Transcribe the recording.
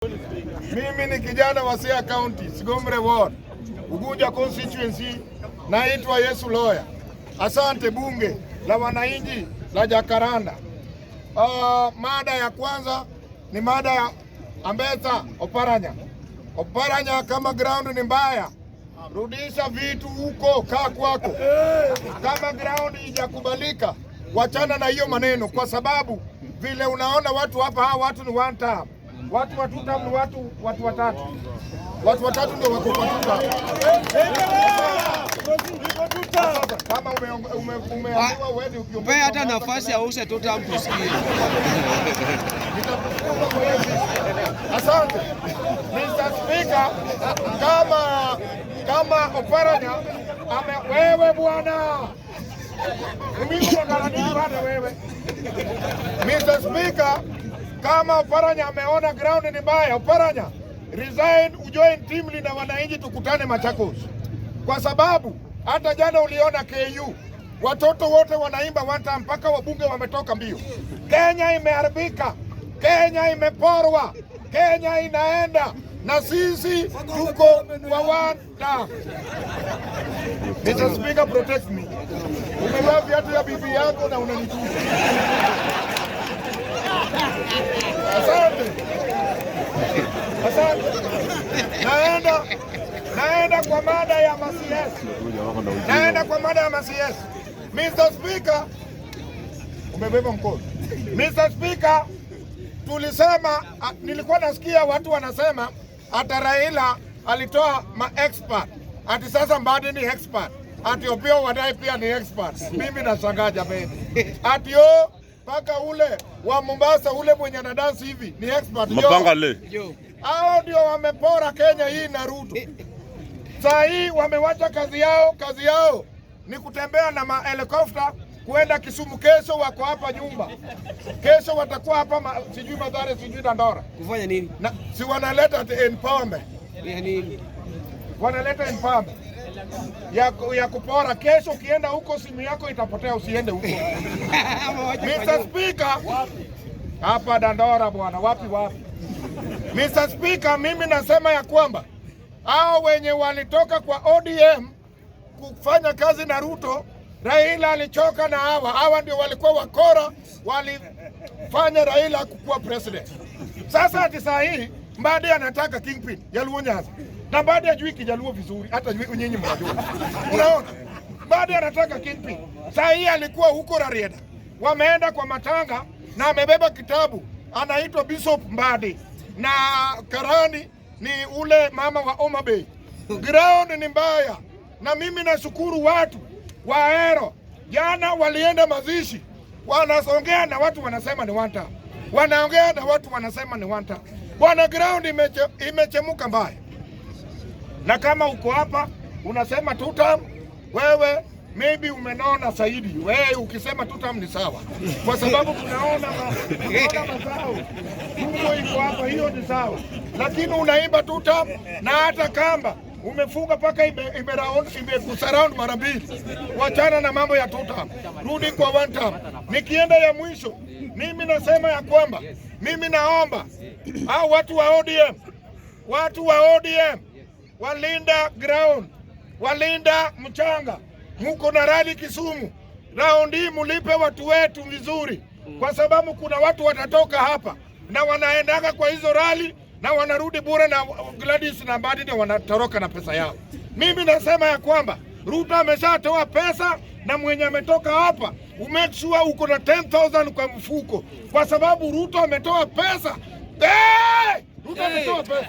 Mimi ni kijana wa Siaya County, Sigomre Ward, Ugunja constituency, naitwa Yesu Lawyer. Asante bunge la wananchi la Jacaranda. Mada ya kwanza ni mada ya Ambetsa Oparanya. Oparanya, kama ground ni mbaya, rudisha vitu huko, kaa kwako. Kama ground haijakubalika, wachana na hiyo maneno, kwa sababu vile unaona watu hapa, hawa watu ni one term. Watu wa two term ni watu watatu. Watu watatu ndio wako kwa two term. Kama umeambiwa wewe ukiongea hata nafasi ya use two term tusikie. Asante. Mr. Speaker, kama Oparanya wewe bwana. Wewe. Mr. Speaker, kama Oparanya ameona ground ni mbaya, Oparanya resign, ujoin team na wananchi tukutane Machakos. Kwa sababu hata jana uliona KU watoto wote wanaimba wanta, mpaka wabunge wametoka mbio. Kenya imeharibika, Kenya imeporwa, Kenya inaenda na sisi tuko kwa wanta. Mr. Speaker, protect me. Umevaa viatu ya bibi yako na unanitusi. Asante. Asante. Naenda kwa mada ya MCS. Mr. Speaker, umebeba mkono. Mr. Speaker, tulisema, nilikuwa nasikia watu wanasema ata Raila alitoa expert. Ati sasa Mbadi ni expert. Ati Opiyo Wandayi pia ni expert. Mimi nashangaa jamani. Ati paka ule wa Mombasa ule mwenye anadansi hivi ni expert. Hao ndio wamepora Kenya hii na Ruto. Saa hii wamewacha kazi yao ni kutembea na mahelikopta kuenda Kisumu. Kesho wako hapa nyumba. Kesho watakuwa hapa sijui Mathare, sijui Dandora. Kufanya nini? Na si wanaleta empowerment. Ya nini? Wanaleta empowerment ya kupora. Kesho ukienda huko simu yako itapotea, usiende huko. Mr. Speaker, hapa Dandora bwana, wapi. Mr. Speaker, mimi nasema ya kwamba hao wenye walitoka kwa ODM kufanya kazi na Ruto, Raila alichoka na hawa ndio walikuwa wakora, walifanya Raila kukuwa president. Sasa ati saa hii Mbadi anataka kingpin Jaluo Nyanza. Na Mbadi hajui Kijaluo vizuri, hata nyinyi mnajua. Unaona? Mbadi anataka kingpin. Saa hii alikuwa huko Rarieda. Wameenda kwa matanga na amebeba kitabu, anaitwa Bishop Mbadi. Na karani ni ule mama wa Homa Bay. Ground ni mbaya. Na mimi nashukuru watu wa Ahero. Jana walienda mazishi. Wanasongea na watu wanasema ni one term. Wanaongea na watu wanasema ni one term. Bwana, ground imechemuka mbaya. Na kama uko hapa unasema two term, wewe maybe umenona zaidi. Wewe ukisema two term ni sawa. Kwa sababu tunaona mazao. Mungu iko hapa, hiyo ni sawa. Lakini unaimba two term na hata kamba umefunga paka imekusaraund mara mbili. Wachana na mambo ya two term. Rudi kwa one term. Nikienda ya mwisho, mimi nasema ya kwamba mimi naomba hao watu wa ODM walinda ground, walinda mchanga. Muko na rally Kisumu, round hii mulipe watu wetu vizuri, kwa sababu kuna watu watatoka hapa na wanaendaga kwa hizo rally na wanarudi bure, na Gladys na Mbadi ndio wanatoroka na pesa yao. Mimi nasema ya kwamba Ruto ameshatoa pesa, na mwenye ametoka hapa umake sure uko na 10,000 kwa mfuko, kwa sababu Ruto ametoa pesa. Ruto ametoa pesa.